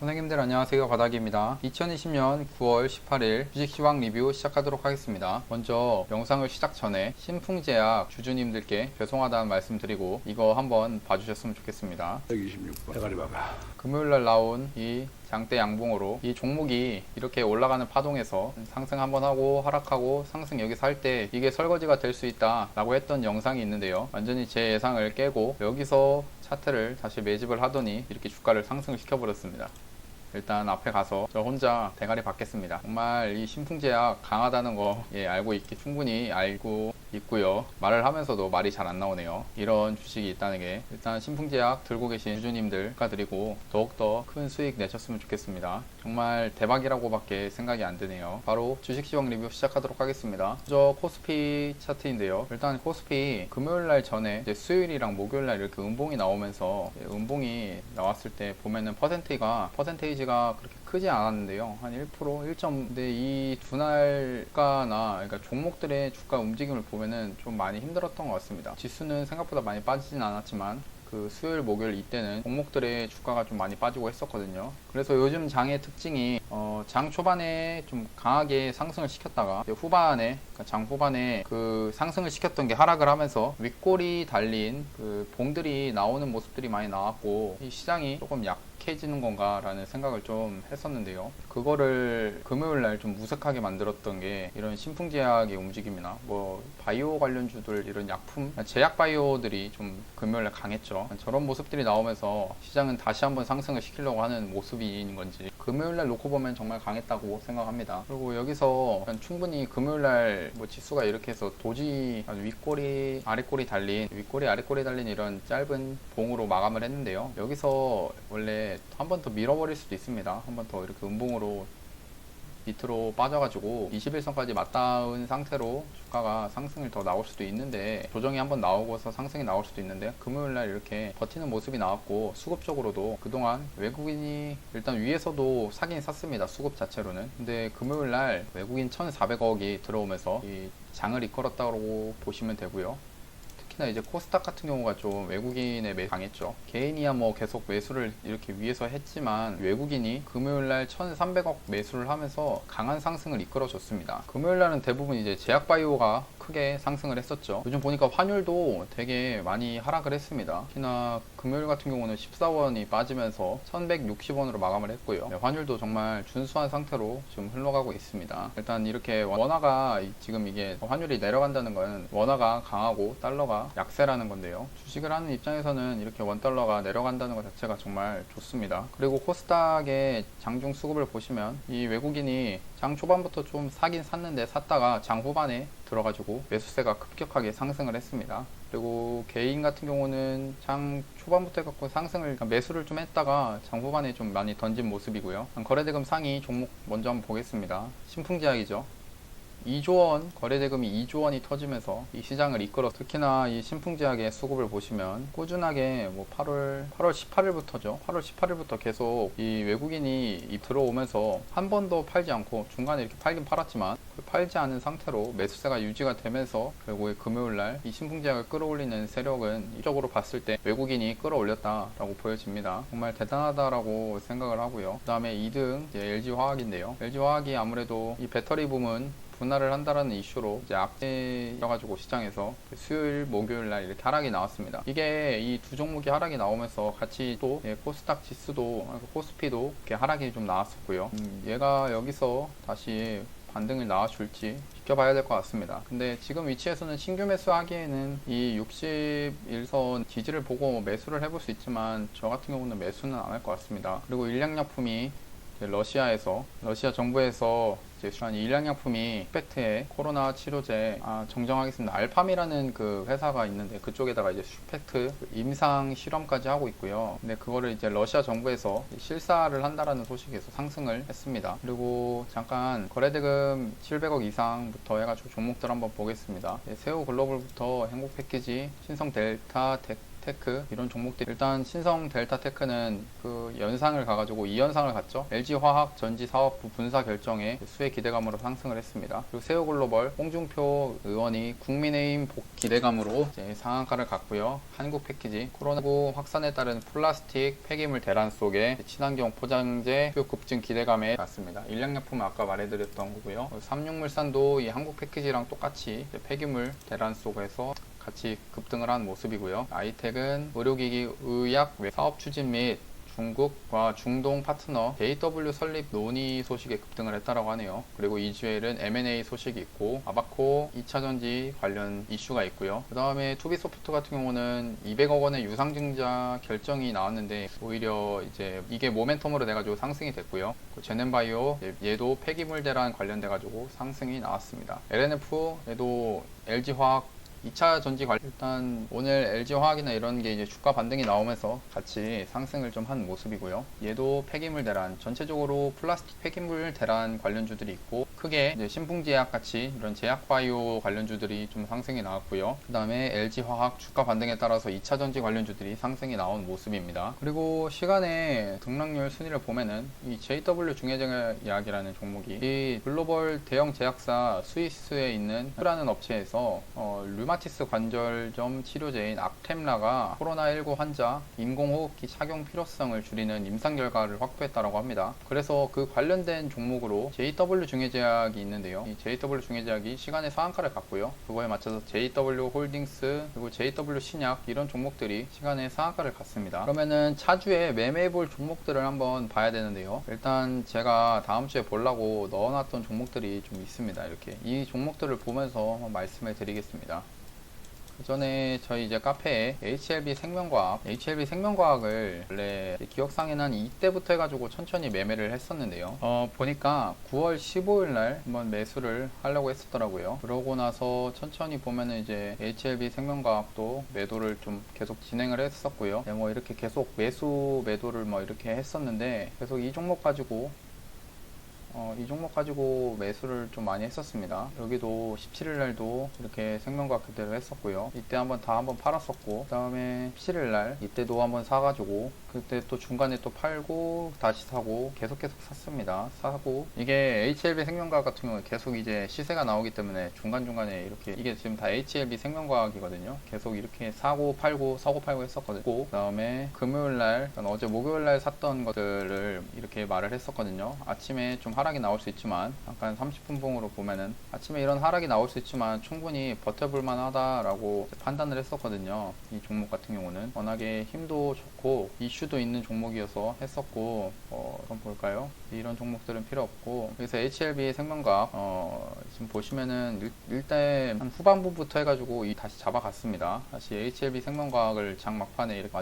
선생님들 안녕하세요. 바닥입니다. 2020년 9월 18일 주식시황 리뷰 시작하도록 하겠습니다. 먼저 영상을 시작 전에 신풍제약 주주님들께 죄송하다는 말씀 드리고 이거 한번 봐주셨으면 좋겠습니다. 126번 대가리 박아. 금요일날 나온 이 장대 양봉으로 이 종목이 이렇게 올라가는 파동에서 상승 한번 하고 하락하고 상승 여기서 할 때 이게 설거지가 될 수 있다 라고 했던 영상이 있는데요, 완전히 제 예상을 깨고 여기서 차트를 다시 매집을 하더니 이렇게 주가를 상승을 시켜버렸습니다. 일단 앞에 가서 저 혼자 대가리 받겠습니다. 정말 이 신풍제약 강하다는 거 충분히 알고 있고요. 말을 하면서도 말이 잘 안 나오네요. 이런 주식이 있다는 게 일단 신풍제약 들고 계신 주주님들 축하드리고 더욱더 큰 수익 내셨으면 좋겠습니다. 정말 대박이라고밖에 생각이 안 드네요. 바로 주식시황 리뷰 시작하도록 하겠습니다. 먼저 코스피 차트인데요. 일단 코스피 금요일날 전에 이제 수요일이랑 목요일날 이렇게 음봉이 나오면서 음봉이 나왔을 때 보면은 퍼센테이지가 그렇게 크지 않았는데요. 한 1%, 1점. 근데 이 두 날가나 그러니까 종목들의 주가 움직임을 보면은 좀 많이 힘들었던 것 같습니다. 지수는 생각보다 많이 빠지진 않았지만 그 수요일, 목요일 이때는 종목들의 주가가 좀 많이 빠지고 했었거든요. 그래서 요즘 장의 특징이 장 초반에 좀 강하게 상승을 시켰다가 후반에, 그러니까 장 후반에 그 상승을 시켰던 게 하락을 하면서 윗골이 달린 그 봉들이 나오는 모습들이 많이 나왔고 이 시장이 조금 약해지는 건가 라는 생각을 좀 했었는데요, 그거를 금요일날 좀 무색하게 만들었던 게 이런 신풍제약의 움직임이나 뭐 바이오 관련주들, 이런 약품, 제약 바이오들이 좀 금요일날 강했죠. 저런 모습들이 나오면서 시장은 다시 한번 상승을 시키려고 하는 모습인 건지 금요일날 놓고 보면 정말 강했다고 생각합니다. 그리고 여기서 충분히 금요일날 뭐 지수가 이렇게 해서 도지 윗꼬리 아랫꼬리 달린 윗꼬리 아랫꼬리 달린 이런 짧은 봉으로 마감을 했는데요, 여기서 원래 한 번 더 밀어버릴 수도 있습니다. 한 번 더 이렇게 음봉으로 밑으로 빠져가지고 21선까지 맞닿은 상태로 주가가 상승을 더 나올 수도 있는데, 조정이 한번 나오고서 상승이 나올 수도 있는데 금요일날 이렇게 버티는 모습이 나왔고, 수급적으로도 그동안 외국인이 일단 위에서도 사긴 샀습니다. 수급 자체로는. 근데 금요일날 외국인 1,400억이 들어오면서 이 장을 이끌었다고 보시면 되고요. 특히나 이제 코스닥 같은 경우가 좀 외국인의 매수 강했죠. 개인이야 뭐 계속 매수를 이렇게 위에서 했지만 외국인이 금요일날 1,300억 매수를 하면서 강한 상승을 이끌어줬습니다. 금요일날은 대부분 이제 제약바이오가 크게 상승을 했었죠. 요즘 보니까 환율도 되게 많이 하락을 했습니다. 특히나 금요일 같은 경우는 14원이 빠지면서 1,160원으로 마감을 했고요. 네, 환율도 정말 준수한 상태로 지금 흘러가고 있습니다. 일단 이렇게 원화가 지금 이게 환율이 내려간다는 건 원화가 강하고 달러가 약세라는 건데요, 주식을 하는 입장에서는 이렇게 원달러가 내려간다는 것 자체가 정말 좋습니다. 그리고 코스닥의 장중 수급을 보시면 이 외국인이 장 초반부터 좀 사긴 샀는데 샀다가 장 후반에 들어가지고 매수세가 급격하게 상승을 했습니다. 그리고 개인 같은 경우는 장 초반부터 해갖고 상승을, 그러니까 매수를 좀 했다가 장 후반에 좀 많이 던진 모습이고요. 거래대금 상위 종목 먼저 한번 보겠습니다. 신풍제약이죠. 2조원, 거래대금이 2조원이 터지면서 이 시장을 이끌어, 특히나 이 신풍제약의 수급을 보시면 꾸준하게 뭐 8월 18일부터죠. 8월 18일부터 계속 이 외국인이 들어오면서 한 번도 팔지 않고, 중간에 이렇게 팔긴 팔았지만 팔지 않은 상태로 매수세가 유지가 되면서 결국에 금요일날 이 신풍제약을 끌어올리는 세력은 이쪽으로 봤을 때 외국인이 끌어올렸다라고 보여집니다. 정말 대단하다라고 생각을 하고요. 그 다음에 2등 LG화학인데요. LG화학이 아무래도 이 배터리 부문 분할을 한다라는 이슈로 이제 악재여가지고 시장에서 수요일, 목요일 날 이렇게 하락이 나왔습니다. 이게 이 두 종목이 하락이 나오면서 같이 또 코스닥 지수도, 코스피도 이렇게 하락이 좀 나왔었고요. 얘가 여기서 다시 반등을 나와줄지 지켜봐야 될 것 같습니다. 근데 지금 위치에서는 신규 매수하기에는 이 61선 지지를 보고 매수를 해볼 수 있지만 저 같은 경우는 매수는 안 할 것 같습니다. 그리고 일양약품이 러시아 정부에서 이제 일양약품이 슈펙트에 코로나 치료제 정정하겠습니다. 알팜이라는 그 회사가 있는데 그쪽에다가 이제 슈펙트 임상 실험까지 하고 있고요. 근데 그거를 이제 러시아 정부에서 실사를 한다라는 소식에서 상승을 했습니다. 그리고 잠깐 거래대금 700억 이상부터 해가지고 종목들 한번 보겠습니다. 새우 글로벌부터 행복패키지, 신성델타, 테크 이런 종목들, 일단 신성 델타테크는 그 연상을 가가지고 2연상을 갔죠. LG화학 전지 사업부 분사 결정에 수혜 기대감으로 상승을 했습니다. 그리고 세우글로벌 홍준표 의원이 국민의힘 복 기대감으로 이제 상한가를 갔고요. 한국패키지 코로나19 확산에 따른 플라스틱 폐기물 대란 속에 친환경 포장재 수요 급증 기대감에 갔습니다. 일양약품은 아까 말해드렸던 거고요. 삼육물산도 이 한국패키지랑 똑같이 폐기물 대란 속에서 같이 급등을 한 모습이고요. 아이텍은 의료기기 의약 사업 추진 및 중국과 중동 파트너 JW 설립 논의 소식에 급등을 했다라고 하네요. 그리고 이주엘은 M&A 소식이 있고 아바코 2차전지 관련 이슈가 있고요. 그 다음에 투비소프트 같은 경우는 200억 원의 유상증자 결정이 나왔는데 오히려 이제 이게 모멘텀으로 돼가지고 상승이 됐고요. 제넨바이오 얘도 폐기물 대란 관련돼가지고 상승이 나왔습니다. LNF 얘도 LG화학 2차 전지 관련, 일단 오늘 LG화학이나 이런 게 이제 주가 반등이 나오면서 같이 상승을 좀 한 모습이고요. 얘도 폐기물 대란, 전체적으로 플라스틱 폐기물 대란 관련주들이 있고 크게 이제 신풍제약 같이 이런 제약바이오 관련주들이 좀 상승이 나왔고요. 그 다음에 LG화학 주가 반등에 따라서 2차 전지 관련주들이 상승이 나온 모습입니다. 그리고 시간의 등락률 순위를 보면은 이 JW 중해제약이라는 종목이 이 글로벌 대형 제약사 스위스에 있는 라는 업체에서 류마티스 관절염 치료제인 악템라가 코로나19 환자 인공호흡기 착용 필요성을 줄이는 임상 결과를 확보했다고 합니다. 그래서 그 관련된 종목으로 JW 중해제약이 있는데요. 이 JW 중해제약이 시간의 상한가를 갔고요. 그거에 맞춰서 JW 홀딩스 그리고 JW 신약 이런 종목들이 시간의 상한가를 갔습니다. 그러면은 차주에 매매해볼 종목들을 한번 봐야 되는데요. 일단 제가 다음 주에 보려고 넣어놨던 종목들이 좀 있습니다. 이렇게 이 종목들을 보면서 한번 말씀을 드리겠습니다. 그 전에 저희 이제 카페에 HLB 생명과학을 원래 기억상에는 한 이때부터 해가지고 천천히 매매를 했었는데요. 보니까 9월 15일 날 한번 매수를 하려고 했었더라고요. 그러고 나서 천천히 보면은 이제 HLB 생명과학도 매도를 좀 계속 진행을 했었고요. 네, 뭐 이렇게 계속 매도를 뭐 이렇게 했었는데 계속 이 종목 가지고 매수를 좀 많이 했었습니다. 여기도 17일 날도 이렇게 생명과학 그대로 했었고요. 이때 한번 팔았었고, 그 다음에 17일 날 이때도 한번 사가지고 그때 또 중간에 또 팔고 다시 사고 계속 샀습니다. 사고 이게 HLB 생명과학 같은 경우에 계속 이제 시세가 나오기 때문에 중간중간에 이렇게 이게 지금 다 HLB 생명과학이거든요. 계속 이렇게 사고 팔고 했었거든요. 그 다음에 금요일 날, 어제 목요일 날 샀던 것들을 이렇게 말을 했었거든요. 아침에 좀 하락이 나올 수 있지만 잠깐 30분 봉으로 보면은 아침에 이런 하락이 나올 수 있지만 충분히 버텨볼 만하다라고 판단을 했었거든요. 이 종목 같은 경우는 워낙에 힘도 좋고 이슈도 있는 종목이어서 했었고 그럼 볼까요? 이런 종목들은 필요 없고 그래서 HLB 생명과학 지금 보시면은 일단 한 후반부부터 해가지고 다시 잡아갔습니다. 다시 HLB 생명과학을 장 막판에 이렇게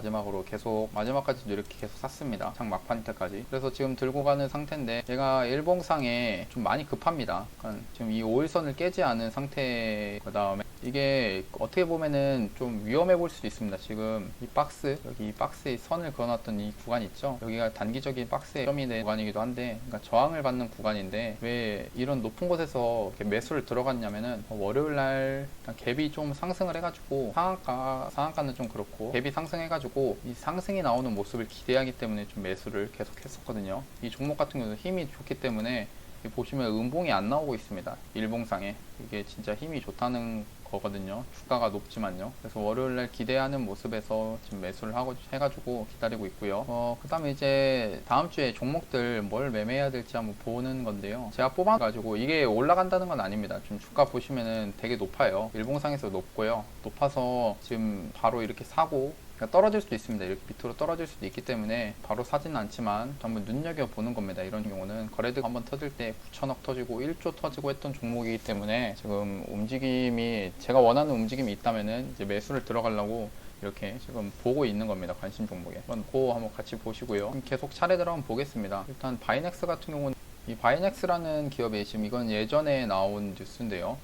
마지막까지도 이렇게 계속 샀습니다. 장 막판 때까지. 그래서 지금 들고 가는 상태인데 얘가 일봉상에 좀 많이 급합니다. 그러니까 지금 이 5일선을 깨지 않은 상태. 그 다음에 이게 어떻게 보면은 좀 위험해 볼 수도 있습니다. 지금 여기 이 박스에 선을 그어놨던 이 구간 있죠? 여기가 단기적인 박스의 점이 된 구간이기도 한데, 그러니까 저항을 받는 구간인데 왜 이런 높은 곳에서 이렇게 매수를 들어갔냐면은 월요일날 갭이 좀 상승을 해가지고 상한가는 좀 그렇고 갭이 상승해가지고 이 상승이 나오는 모습을 기대하기 때문에 좀 매수를 계속 했었거든요. 이 종목 같은 경우는 힘이 좋기 때문에 보시면 음봉이 안 나오고 있습니다. 일봉상에 이게 진짜 힘이 좋다는 거거든요. 주가가 높지만요. 그래서 월요일날 기대하는 모습에서 지금 매수를 해가지고 기다리고 있고요. 그 다음에 이제 다음 주에 종목들 뭘 매매해야 될지 한번 보는 건데요. 제가 뽑아가지고 이게 올라간다는 건 아닙니다. 좀 주가 보시면은 되게 높아요. 일봉상에서 높고요. 높아서 지금 바로 이렇게 사고 떨어질 수도 있습니다. 이렇게 밑으로 떨어질 수도 있기 때문에 바로 사지는 않지만 한번 눈여겨보는 겁니다. 이런 경우는 거래대가 한번 터질 때 9천억 터지고 1조 터지고 했던 종목이기 때문에 지금 움직임이 제가 원하는 움직임이 있다면은 이제 매수를 들어가려고 이렇게 지금 보고 있는 겁니다. 관심 종목에. 한번 같이 보시고요. 계속 차례대로 한번 보겠습니다. 일단 바이넥스 같은 경우는 이 바이넥스라는 기업이 지금 이건 예전에 나온 뉴스인데요.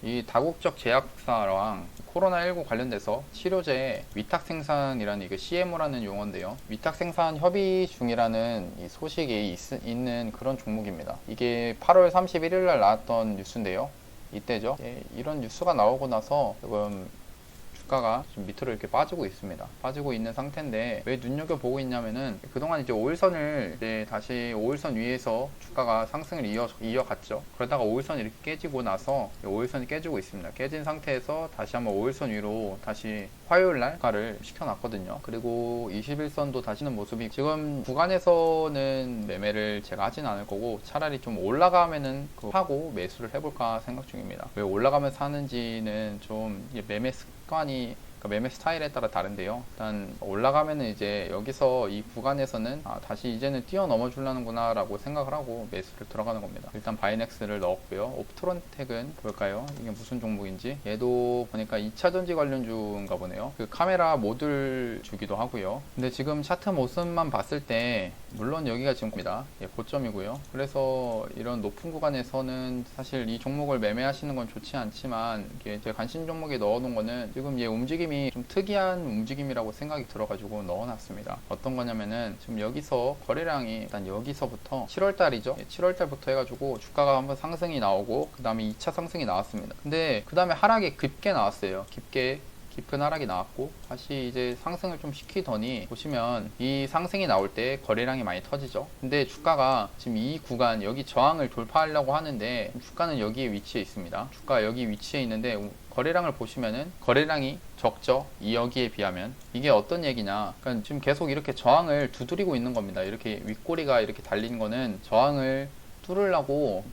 이 다국적 제약사랑 코로나19 관련돼서 치료제 위탁 생산이라는 이게 CMO라는 용어인데요. 위탁 생산 협의 중이라는 이 소식이 있는 그런 종목입니다. 이게 8월 31일 날 나왔던 뉴스인데요. 이때죠. 이런 뉴스가 나오고 나서 지금 주가가 좀 밑으로 이렇게 빠지고 있습니다. 빠지고 있는 상태인데 왜 눈여겨보고 있냐면은 그동안 이제 5일선을 이제 다시 5일선 위에서 주가가 상승을 이어갔죠. 그러다가 5일선이 이렇게 깨지고 나서 5일선이 깨지고 있습니다. 깨진 상태에서 다시 한번 5일선 위로 다시 화요일날 주가를 시켜놨거든요. 그리고 21선도 다시는 모습이 지금 구간에서는 매매를 제가 하진 않을 거고 차라리 좀 올라가면은 하고 매수를 해볼까 생각 중입니다. 왜 올라가면서 하는지는 좀 매매 습관이 매매 스타일에 따라 다른데요. 일단 올라가면은 이제 여기서 이 구간에서는 다시 이제는 뛰어넘어 주려는구나 라고 생각을 하고 매수를 들어가는 겁니다. 일단 바이넥스를 넣었고요. 옵트론텍은 볼까요? 이게 무슨 종목인지. 얘도 보니까 2차 전지 관련주인가 보네요. 그 카메라 모듈 주기도 하고요. 근데 지금 차트 모습만 봤을 때 물론 여기가 지금 고점이고요. 그래서 이런 높은 구간에서는 사실 이 종목을 매매하시는 건 좋지 않지만 이게 제 관심 종목에 넣어놓은 거는 지금 얘 움직임이 좀 특이한 움직임이라고 생각이 들어가지고 넣어놨습니다. 어떤 거냐면은 지금 여기서 거래량이 일단 여기서부터 7월달이죠. 7월달부터 해가지고 주가가 한번 상승이 나오고 그 다음에 2차 상승이 나왔습니다. 근데 그 다음에 하락이 깊게 나왔어요. 깊은 하락이 나왔고 다시 이제 상승을 좀 시키더니 보시면 이 상승이 나올 때 거래량이 많이 터지죠. 근데 주가가 지금 이 구간 여기 저항을 돌파하려고 하는데 주가는 여기에 위치해 있습니다. 주가 여기 위치해 있는데 거래량을 보시면은 거래량이 적죠. 여기에 비하면. 이게 어떤 얘기냐. 그러니까 지금 계속 이렇게 저항을 두드리고 있는 겁니다. 이렇게 윗꼬리가 이렇게 달린 거는 저항을 뚫으려고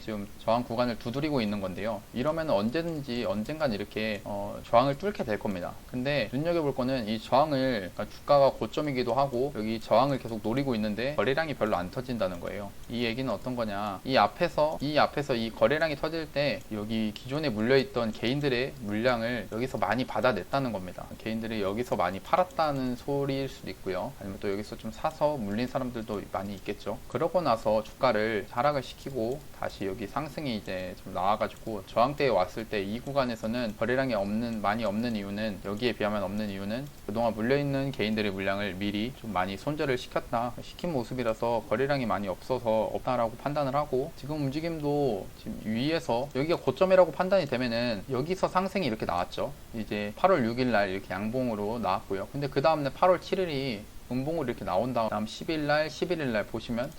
지금 저항 구간을 두드리고 있는 건데요. 이러면 언젠간 이렇게 저항을 뚫게 될 겁니다. 근데 눈여겨볼 거는 이 저항을 그러니까 주가가 고점이기도 하고 여기 저항을 계속 노리고 있는데 거래량이 별로 안 터진다는 거예요. 이 얘기는 어떤 거냐. 이 앞에서 이 거래량이 터질 때 여기 기존에 물려있던 개인들의 물량을 여기서 많이 받아냈다는 겁니다. 개인들이 여기서 많이 팔았다는 소리일 수도 있고요. 아니면 또 여기서 좀 사서 물린 사람들도 많이 있겠죠. 그러고 나서 주가를 하락을 시키고 다시 여기 상승이 이제 좀 나와가지고 저항대에 왔을 때 이 구간에서는 거래량이 많이 없는 이유는 여기에 비하면 없는 이유는 그동안 물려있는 개인들의 물량을 미리 좀 많이 손절을 시킨 모습이라서 거래량이 많이 없어서 없다라고 판단을 하고 지금 움직임도 지금 위에서 여기가 고점이라고 판단이 되면은 여기서 상승이 이렇게 나왔죠. 이제 8월 6일 날 이렇게 양봉으로 나왔고요. 근데 그 다음날 8월 7일이 음봉으로 이렇게 나온 다음 10일날 11일날 보시면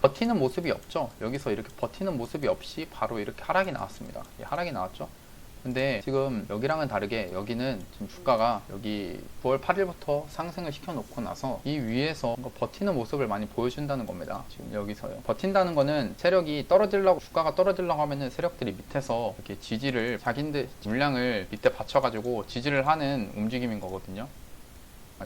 버티는 모습이 없죠. 여기서 이렇게 버티는 모습이 없이 바로 이렇게 하락이 나왔습니다. 하락이 나왔죠. 근데 지금 여기랑은 다르게 여기는 지금 주가가 여기 9월 8일부터 상승을 시켜놓고 나서 이 위에서 버티는 모습을 많이 보여준다는 겁니다. 지금 여기서요. 버틴다는 거는 주가가 떨어지려고 하면은 세력들이 밑에서 이렇게 지지를 자기들 물량을 밑에 받쳐가지고 지지를 하는 움직임인 거거든요.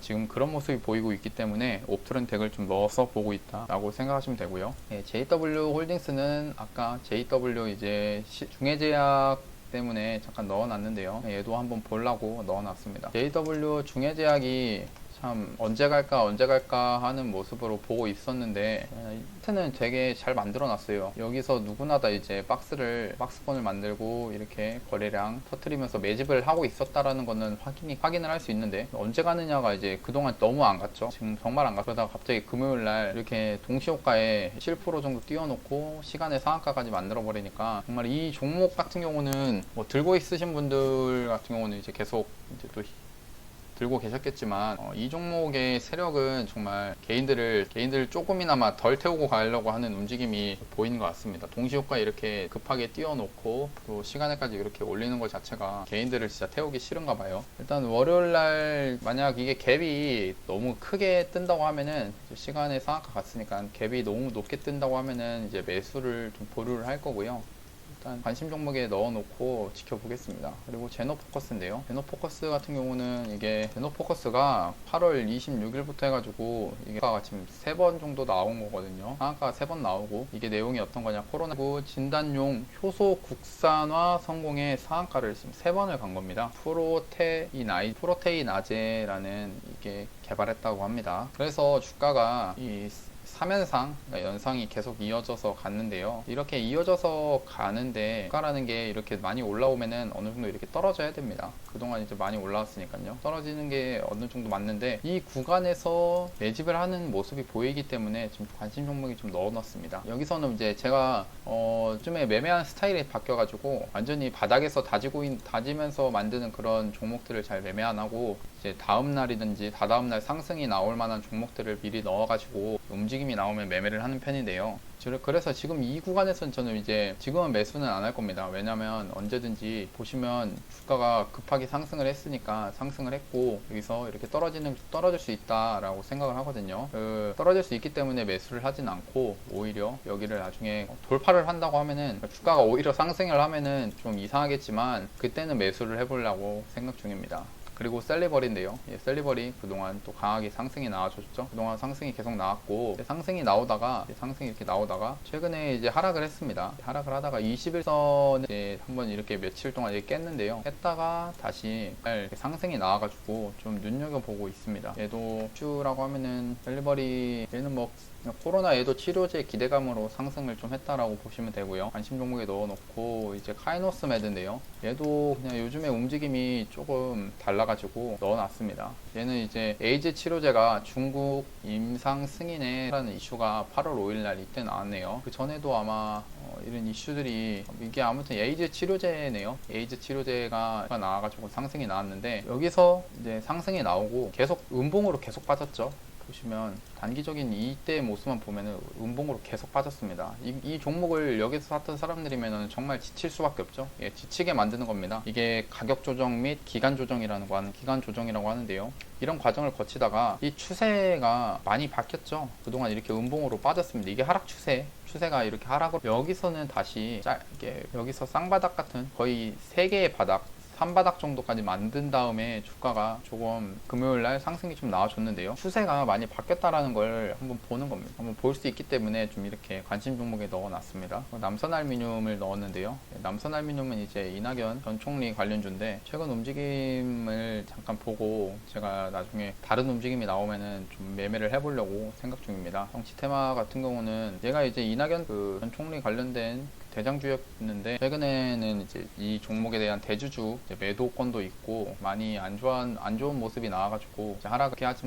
지금 그런 모습이 보이고 있기 때문에 옵트론텍을 좀 넣어서 보고 있다라고 생각하시면 되고요. JW 홀딩스는 아까 JW 이제 중해제약 때문에 잠깐 넣어놨는데요. 얘도 한번 보려고 넣어놨습니다. JW 중해제약이 참 언제 갈까 하는 모습으로 보고 있었는데 차트는 되게 잘 만들어 놨어요. 여기서 누구나 다 이제 박스권을 만들고 이렇게 거래량 터트리면서 매집을 하고 있었다라는 거는 확인을 할 수 있는데 언제 가느냐가 이제 그동안 너무 안 갔죠. 지금 정말 안 갔죠. 그러다가 갑자기 금요일날 이렇게 동시호가에 7% 정도 띄워놓고 시간의 상한가까지 만들어 버리니까 정말 이 종목 같은 경우는 뭐 들고 있으신 분들 같은 경우는 이제 계속 이제 또 들고 계셨겠지만 이 종목의 세력은 정말 개인들을 조금이나마 덜 태우고 가려고 하는 움직임이 보이는 것 같습니다. 동시효과 이렇게 급하게 띄워놓고 또 시간에까지 이렇게 올리는 것 자체가 개인들을 진짜 태우기 싫은가 봐요. 일단 월요일날 만약 이게 갭이 너무 크게 뜬다고 하면은 시간에 상한가 갔으니까 갭이 너무 높게 뜬다고 하면은 이제 매수를 좀 보류를 할 거고요. 일단 관심 종목에 넣어놓고 지켜보겠습니다. 그리고 제노포커스인데요. 제노포커스 같은 경우는 이게 제노포커스가 8월 26일부터 해가지고 이게 지금 3번 정도 나온 거거든요. 상한가가 3번 나오고 이게 내용이 어떤 거냐. 코로나19 진단용 효소 국산화 성공의 상한가를 지금 3번을 간 겁니다. 프로테이나제라는 이게 개발했다고 합니다. 그래서 주가가 이 3연상, 그러니까 연상이 계속 이어져서 갔는데요. 이렇게 이어져서 가는데 주가라는 게 이렇게 많이 올라오면은 어느 정도 이렇게 떨어져야 됩니다. 그동안 이제 많이 올라왔으니까요. 떨어지는 게 어느 정도 맞는데 이 구간에서 매집을 하는 모습이 보이기 때문에 지금 관심 종목이 좀 넣어놨습니다. 여기서는 이제 제가 요즘에 매매하는 스타일이 바뀌어가지고 완전히 바닥에서 다지면서 만드는 그런 종목들을 잘 매매 안 하고 이제 다음 날이든지 다다음 날 상승이 나올 만한 종목들을 미리 넣어가지고 움직임이 나오면 매매를 하는 편인데요. 그래서 지금 이 구간에서는 저는 이제 지금은 매수는 안 할 겁니다. 왜냐면 언제든지 보시면 주가가 급하게 상승을 했으니까 상승을 했고 여기서 이렇게 떨어질 수 있다라고 생각을 하거든요. 떨어질 수 있기 때문에 매수를 하진 않고 오히려 여기를 나중에 돌파를 한다고 하면은 주가가 오히려 상승을 하면은 좀 이상하겠지만 그때는 매수를 해보려고 생각 중입니다. 그리고 셀리버리인데요. 셀리버리 그동안 또 강하게 상승이 나와줬죠. 그동안 상승이 계속 나왔고 상승이 이렇게 나오다가 최근에 이제 하락을 했습니다. 하락을 하다가 21선을 이제 한번 이렇게 며칠 동안 이렇게 깼는데요. 깼다가 다시 상승이 나와가지고 좀 눈여겨보고 있습니다. 얘도 슈라고 하면은 셀리버리 얘는 뭐 코로나 얘도 치료제 기대감으로 상승을 좀 했다라고 보시면 되고요. 관심 종목에 넣어놓고 이제 카이노스 매드인데요. 얘도 그냥 요즘에 움직임이 조금 달라가지고 넣어놨습니다. 얘는 이제 에이즈 치료제가 중국 임상 승인해라는 이슈가 8월 5일날 이때 나왔네요. 그 전에도 아마 이런 이슈들이 이게 아무튼 에이즈 치료제네요. 에이즈 치료제가 나와가지고 상승이 나왔는데 여기서 이제 상승이 나오고 계속 음봉으로 계속 빠졌죠. 보시면 단기적인 이때의 모습만 보면은 음봉으로 계속 빠졌습니다. 이 종목을 여기서 샀던 사람들이면 정말 지칠 수밖에 없죠. 예, 지치게 만드는 겁니다. 이게 가격 조정 및 기간 조정이라고 하는데요. 이런 과정을 거치다가 이 추세가 많이 바뀌었죠. 그동안 이렇게 음봉으로 빠졌습니다. 이게 하락 추세가 이렇게 하락으로 여기서는 다시 여기서 쌍바닥 같은 거의 3개의 바닥 3바닥 정도까지 만든 다음에 주가가 조금 금요일날 상승이 좀 나와줬는데요. 추세가 많이 바뀌었다라는 걸 한번 보는 겁니다. 한번 볼 수 있기 때문에 좀 이렇게 관심 종목에 넣어놨습니다. 남선알미늄을 넣었는데요. 남선알미늄은 이제 이낙연 전 총리 관련주인데 최근 움직임을 잠깐 보고 제가 나중에 다른 움직임이 나오면은 좀 매매를 해보려고 생각 중입니다. 정치테마 같은 경우는 얘가 이제 이낙연 전 총리 관련된 대장주였는데 최근에는 이제 이 종목에 대한 대주주 매도권도 있고 많이 안 좋은 모습이 나와가지고 하락을 크게 하지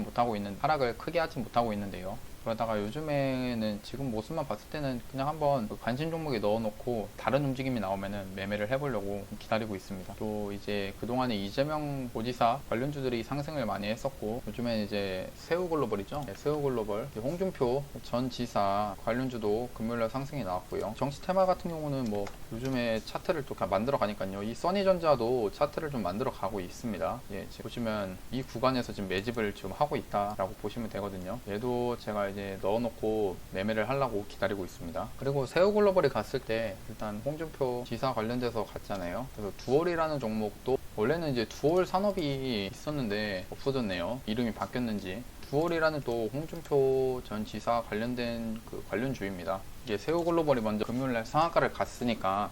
못하고 있는데요. 그러다가 요즘에는 지금 모습만 봤을 때는 그냥 한번 관심 종목에 넣어놓고 다른 움직임이 나오면은 매매를 해보려고 기다리고 있습니다. 또 이제 그동안에 이재명 고지사 관련주들이 상승을 많이 했었고 요즘엔 이제 새우글로벌이죠. 새우글로벌 홍준표 전 지사 관련주도 금요일날 상승이 나왔고요. 정치 테마 같은 경우는 뭐 요즘에 차트를 또 만들어 가니까요. 이 써니전자도 차트를 좀 만들어 가고 있습니다. 예, 지금 보시면 이 구간에서 지금 매집을 지금 하고 있다라고 보시면 되거든요. 얘도 제가 이제 넣어놓고 매매를 하려고 기다리고 있습니다. 그리고 새우글로벌이 갔을 때 일단 홍준표 지사 관련돼서 갔잖아요. 그래서 두올이라는 종목도 원래는 이제 두올 산업이 있었는데 없어졌네요. 이름이 바뀌었는지. 두올이라는 또 홍준표 전 지사 관련된 그 관련주입니다. 이게 새우글로벌이 먼저 금요일날 상한가를 갔으니까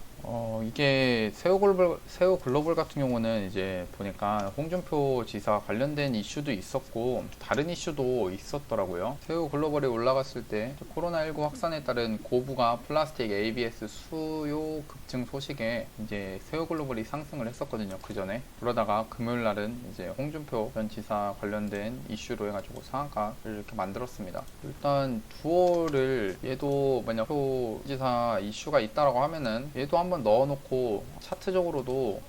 이게 새우글로벌 같은 경우는 이제 보니까 홍준표 지사 관련된 이슈도 있었고 다른 이슈도 있었더라고요. 새우글로벌이 올라갔을 때 코로나19 확산에 따른 고부가 플라스틱 ABS 수요 급증 소식에 이제 새우글로벌이 상승을 했었거든요. 그 전에. 그러다가 금요일 날은 이제 홍준표 전 지사 관련된 이슈로 해가지고 상한가를 이렇게 만들었습니다. 일단 두올을 얘도 만약 표 지사 이슈가 있다라고 하면은 얘도 한번 넣어놓고 차트적으로도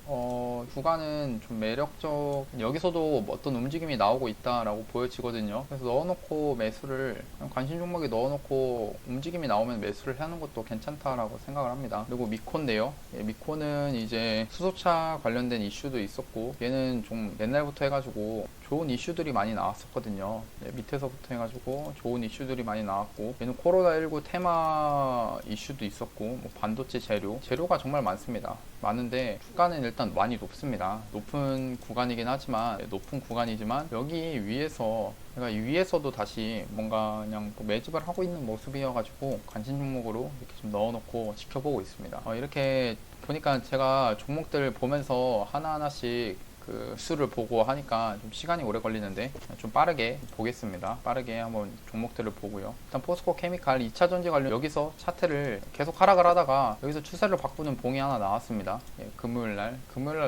주가는 좀 매력적 여기서도 어떤 움직임이 나오고 있다라고 보여지거든요. 그래서 넣어놓고 매수를 관심 종목에 넣어놓고 움직임이 나오면 매수를 하는 것도 괜찮다라고 생각을 합니다. 그리고 미코인데요. 예, 미코는 이제 수소차 관련된 이슈도 있었고 얘는 좀 옛날부터 해가지고 좋은 이슈들이 많이 나왔었거든요. 네, 밑에서부터 해가지고 좋은 이슈들이 많이 나왔고 얘는 코로나19 테마 이슈도 있었고 뭐 반도체 재료가 정말 많습니다. 많은데 주가는 일단 많이 높습니다. 높은 구간이지만 여기 위에서 제가 이 위에서도 다시 뭔가 그냥 매집을 하고 있는 모습이어가지고 관심 종목으로 이렇게 좀 넣어놓고 지켜보고 있습니다. 이렇게 보니까 제가 종목들 보면서 하나하나씩 그 수를 보고 하니까 좀 시간이 오래 걸리는데 좀 빠르게 보겠습니다. 빠르게 한번 종목들을 보고요. 일단 포스코 케미칼 2차 전지 관련 여기서 차트를 계속 하락을 하다가 여기서 추세를 바꾸는 봉이 하나 나왔습니다. 예, 금요일날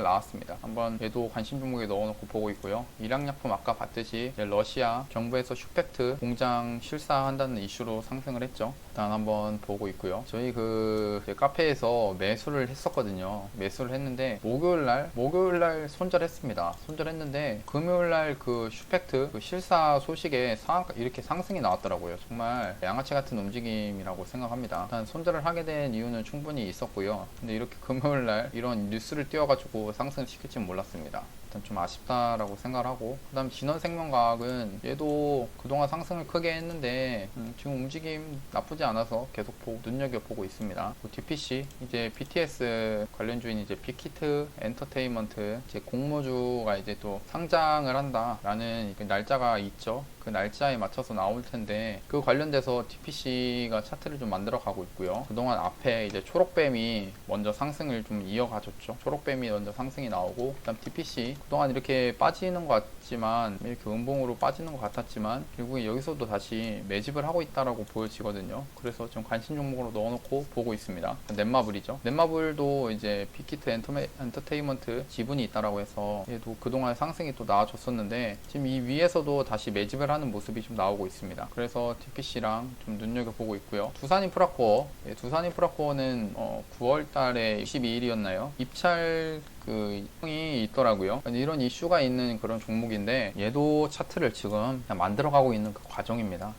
나왔습니다. 한번 얘도 관심 종목에 넣어놓고 보고 있고요. 일양약품 아까 봤듯이 러시아 정부에서 슈펙트 공장 실사한다는 이슈로 상승을 했죠. 일단 한번 보고 있고요. 저희 그 카페에서 매수를 했었거든요. 매수를 했는데 목요일날 손절했습니다. 손절했는데 금요일날 그 슈펙트 그 실사 소식에 상한가 이렇게 상승이 나왔더라고요. 정말 양아치 같은 움직임이라고 생각합니다. 일단 손절을 하게 된 이유는 충분히 있었고요. 근데 이렇게 금요일날 이런 뉴스를 띄워가지고 상승시킬지는 몰랐습니다. 일단 좀 아쉽다라고 생각을 하고, 그 다음 진원생명과학은 얘도 그동안 상승을 크게 했는데 지금 움직임 나쁘지 않아서 계속 눈여겨보고 있습니다. DPC 이제 BTS 관련주인 이제 빅히트 엔터테인먼트 이제 공모주가 이제 또 상장을 한다라는 날짜가 있죠. 그 날짜에 맞춰서 나올 텐데 그 관련돼서 DPC가 차트를 좀 만들어 가고 있고요. 그동안 앞에 이제 초록뱀이 먼저 상승을 좀 이어가줬죠. 초록뱀이 먼저 상승이 나오고, 그다음 DPC 그동안 이렇게 빠지는 것 같지만, 이렇게 음봉으로 빠지는 것 같았지만 결국에 여기서도 다시 매집을 하고 있다라고 보여지거든요. 그래서 좀 관심 종목으로 넣어놓고 보고 있습니다. 넷마블이죠. 넷마블도 이제 빅히트 엔터테인먼트 지분이 있다라고 해서 얘도 그동안 상승이 또 나와줬었는데 지금 이 위에서도 다시 매집을 하는 모습이 좀 나오고 있습니다. 그래서 DPC랑 좀 눈여겨보고 있고요. 두산인프라코어, 두산인프라코어는 9월 달에 22일이었나요? 입찰 그 형이 있더라고요. 이런 이슈가 있는 그런 종목인데 얘도 차트를 지금 그냥 만들어가고 있는 그 과정입니다.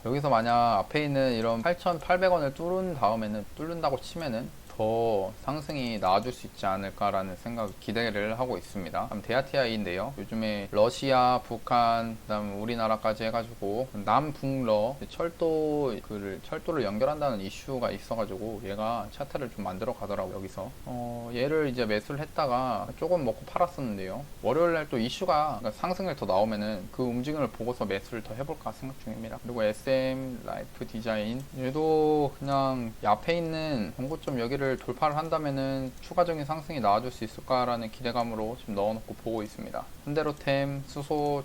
여기서 만약 앞에 있는 이런 8,800원을 뚫는다고 치면은 더 상승이 나와줄 수 있지 않을까라는 기대를 하고 있습니다. 다음 데아티아이인데요. 요즘에 러시아, 북한, 그다음 우리나라까지 해가지고 남북러 철도를 연결한다는 이슈가 있어가지고 얘가 차트를 좀 만들어 가더라고요. 여기서 얘를 이제 매수를 했다가 조금 먹고 팔았었는데요. 월요일날 또 이슈가 상승을 더 나오면은 그 움직임을 보고서 매수를 더 해볼까 생각 중입니다. 그리고 SM 라이프 디자인 얘도 그냥 앞에 있는 공고점 여기를 돌파를 한다면은 추가적인 상승이 나와줄 수 있을까라는 기대감으로 지금 넣어놓고 보고 있습니다. 현대로템 수소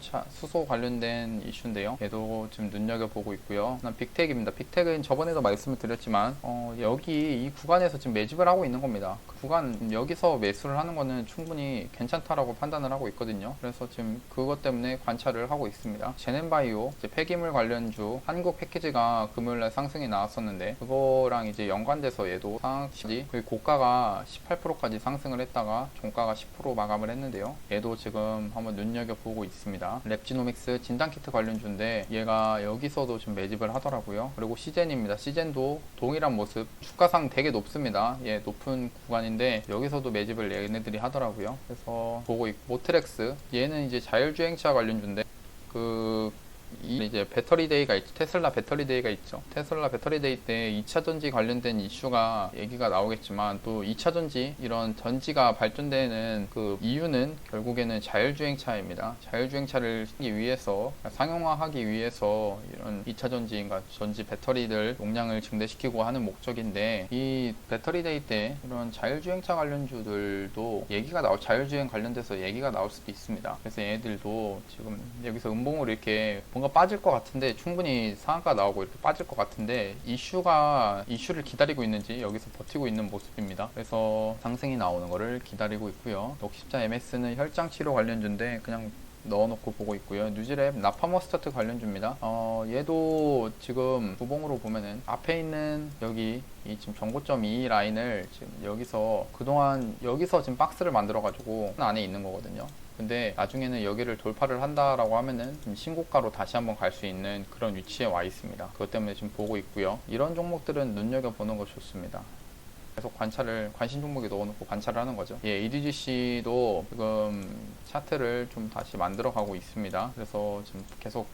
관련된 이슈인데요. 얘도 지금 눈여겨보고 있고요. 그다음 빅텍입니다. 빅텍은 저번에도 말씀을 드렸지만 여기 이 구간에서 지금 매집을 하고 있는 겁니다. 그 구간 여기서 매수를 하는 거는 충분히 괜찮다라고 판단을 하고 있거든요. 그래서 지금 그것 때문에 관찰을 하고 있습니다. 제넨바이오 이제 폐기물 관련주 한국 패키지가 금요일날 상승이 나왔었는데 그거랑 이제 연관돼서 얘도 상승 고가가 18%까지 상승을 했다가 종가가 10% 마감을 했는데요. 얘도 지금 한번 눈여겨보고 있습니다. 랩지노믹스 진단키트 관련주인데 얘가 여기서도 지금 매집을 하더라고요. 그리고 시젠입니다. 시젠도 동일한 모습, 주가상 되게 높습니다. 예, 높은 구간인데 여기서도 매집을 얘네들이 하더라고요. 그래서 보고 있고, 모트렉스 얘는 이제 자율주행차 관련주인데 이제 배터리데이가 있죠. 테슬라 배터리데이가 있죠. 테슬라 배터리데이 때 2차 전지 관련된 이슈가 얘기가 나오겠지만 또 2차 전지 이런 전지가 발전되는 그 이유는 결국에는 자율주행차입니다. 자율주행차를 하기 위해서 상용화하기 위해서 이런 2차 전지 배터리들 용량을 증대시키고 하는 목적인데 이 배터리데이 때 이런 자율주행차 관련주들도 자율주행 관련돼서 얘기가 나올 수도 있습니다. 그래서 얘네들도 지금 여기서 음봉으로 이렇게 뭔가 빠질 것 같은데 충분히 상한가 나오고 이렇게 빠질 것 같은데 이슈를 기다리고 있는지 여기서 버티고 있는 모습입니다. 그래서 상승이 나오는 거를 기다리고 있고요. 녹십자 MS는 혈장 치료 관련주인데 그냥 넣어놓고 보고 있고요. 뉴질랩 나파머스타트 관련주입니다. 얘도 지금 구봉으로 보면은 앞에 있는 여기 이 지금 전고점 2 라인을 지금 그동안 여기서 지금 박스를 만들어 가지고 안에 있는 거거든요. 근데 나중에는 여기를 돌파를 한다라고 하면은 신고가로 다시 한번 갈 수 있는 그런 위치에 와 있습니다. 그것 때문에 지금 보고 있고요. 이런 종목들은 눈여겨보는 거 좋습니다. 계속 관심 종목에 넣어놓고 관찰을 하는 거죠. 예, EDGC도 지금 차트를 좀 다시 만들어 가고 있습니다. 그래서 지금 계속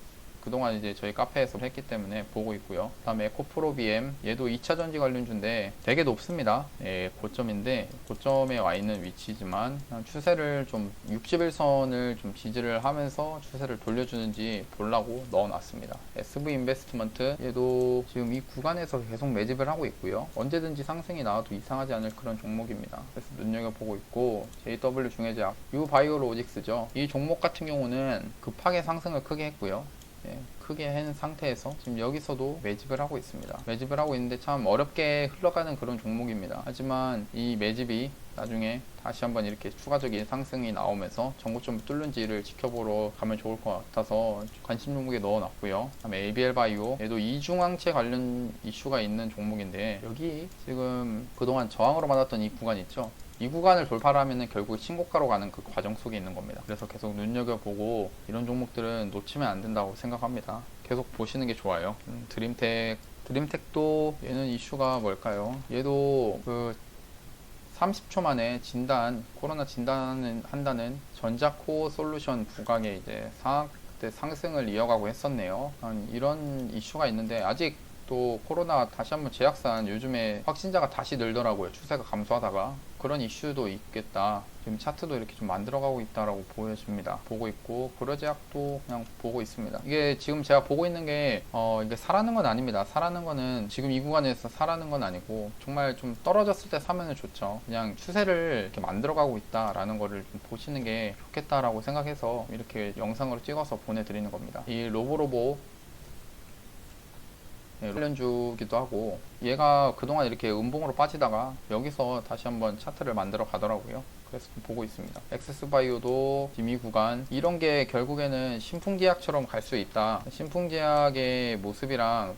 그동안 이제 저희 카페에서 했기 때문에 보고 있고요. 다음에 에코프로 BM, 얘도 2차 전지 관련주인데 되게 높습니다. 예, 고점인데 고점에 와 있는 위치지만 추세를 좀 60일선을 좀 지지를 하면서 추세를 돌려주는지 보려고 넣어놨습니다. SV 인베스트먼트, 얘도 지금 이 구간에서 계속 매집을 하고 있고요. 언제든지 상승이 나와도 이상하지 않을 그런 종목입니다. 그래서 눈여겨보고 있고, JW 중해제약, 유바이오로직스죠. 이 종목 같은 경우는 급하게 상승을 크게 했고요. 예, 크게 한 상태에서 지금 여기서도 매집을 하고 있습니다. 매집을 하고 있는데 참 어렵게 흘러가는 그런 종목입니다. 하지만 이 매집이 나중에 다시 한번 이렇게 추가적인 상승이 나오면서 전고점 뚫는지를 지켜보러 가면 좋을 것 같아서 관심 종목에 넣어놨고요. 다음에 ABL 바이오, 얘도 이중항체 관련 이슈가 있는 종목인데, 여기 지금 그동안 저항으로 받았던 이 구간 있죠. 이 구간을 돌파를 하면은 결국 신고가로 가는 그 과정 속에 있는 겁니다. 그래서 계속 눈여겨보고 이런 종목들은 놓치면 안 된다고 생각합니다. 계속 보시는 게 좋아요. 드림텍도 얘는 이슈가 뭘까요? 얘도 그 30초 만에 코로나 진단을 한다는 전자코어 솔루션 부각에 이제 상한대 상승을 이어가고 했었네요. 이런 이슈가 있는데, 아직 또 코로나 다시 한번 재확산, 요즘에 확진자가 다시 늘더라고요. 추세가 감소하다가. 그런 이슈도 있겠다. 지금 차트도 이렇게 좀 만들어가고 있다라고 보여집니다. 보고 있고, 고려제약도 그냥 보고 있습니다. 이게 지금 제가 보고 있는 게 이게 사라는 건 아닙니다. 사라는 거는 지금 이 구간에서 사라는 건 아니고, 정말 좀 떨어졌을 때 사면은 좋죠. 그냥 추세를 이렇게 만들어가고 있다라는 거를 좀 보시는 게 좋겠다라고 생각해서 이렇게 영상으로 찍어서 보내드리는 겁니다. 이 로보로보 관련주기도 하고, 얘가 그동안 이렇게 음봉으로 빠지다가 여기서 다시 한번 차트를 만들어 가더라고요. 그래서 보고 있습니다. 엑세스바이오도 지금 이 구간, 이런 게 결국에는 신풍제약처럼 갈 수 있다. 신풍제약의 모습이랑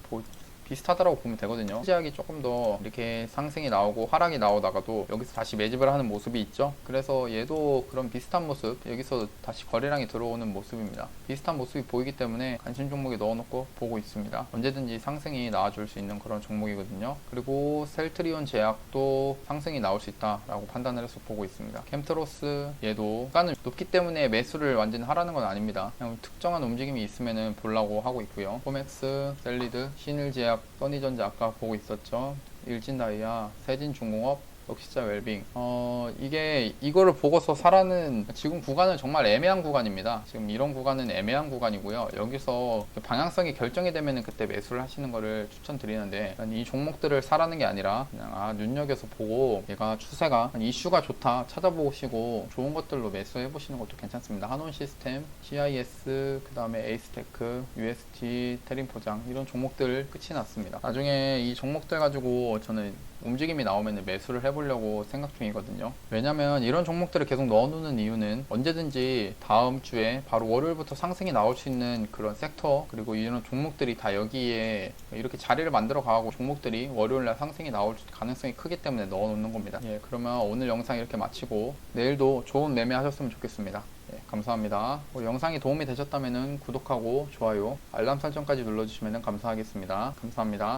비슷하다고 보면 되거든요. 제약이 조금 더 이렇게 상승이 나오고 하락이 나오다가도 여기서 다시 매집을 하는 모습이 있죠. 그래서 얘도 그런 비슷한 모습, 여기서 다시 거래량이 들어오는 모습입니다. 비슷한 모습이 보이기 때문에 관심 종목에 넣어놓고 보고 있습니다. 언제든지 상승이 나와줄 수 있는 그런 종목이거든요. 그리고 셀트리온 제약도 상승이 나올 수 있다라고 판단을 해서 보고 있습니다. 캠트로스, 얘도 가는 높기 때문에 매수를 완전히 하라는 건 아닙니다. 그냥 특정한 움직임이 있으면은 보려고 하고 있고요. 포맥스, 셀리드, 신일제약, 써니전자 아까 보고 있었죠. 일진다이아, 세진중공업, 럭시자 웰빙. 이거를 보고서 사라는, 지금 구간은 정말 애매한 구간입니다. 지금 이런 구간은 애매한 구간이고요. 여기서 방향성이 결정이 되면은 그때 매수를 하시는 거를 추천드리는데, 이 종목들을 사라는 게 아니라 그냥 눈여겨서 보고, 얘가 추세가 이슈가 좋다 찾아보시고 좋은 것들로 매수해 보시는 것도 괜찮습니다. 한온 시스템, CIS, 그 다음에 에이스테크, UST, 테림포장, 이런 종목들 끝이 났습니다. 나중에 이 종목들 가지고 저는 움직임이 나오면 매수를 해보려고 생각 중이거든요. 왜냐면 이런 종목들을 계속 넣어놓는 이유는 언제든지 다음 주에 바로 월요일부터 상승이 나올 수 있는 그런 섹터, 그리고 이런 종목들이 다 여기에 이렇게 자리를 만들어 가고 종목들이 월요일날 상승이 나올 가능성이 크기 때문에 넣어놓는 겁니다. 예, 그러면 오늘 영상 이렇게 마치고 내일도 좋은 매매 하셨으면 좋겠습니다. 예, 감사합니다. 영상이 도움이 되셨다면 구독하고 좋아요, 알람 설정까지 눌러주시면 감사하겠습니다. 감사합니다.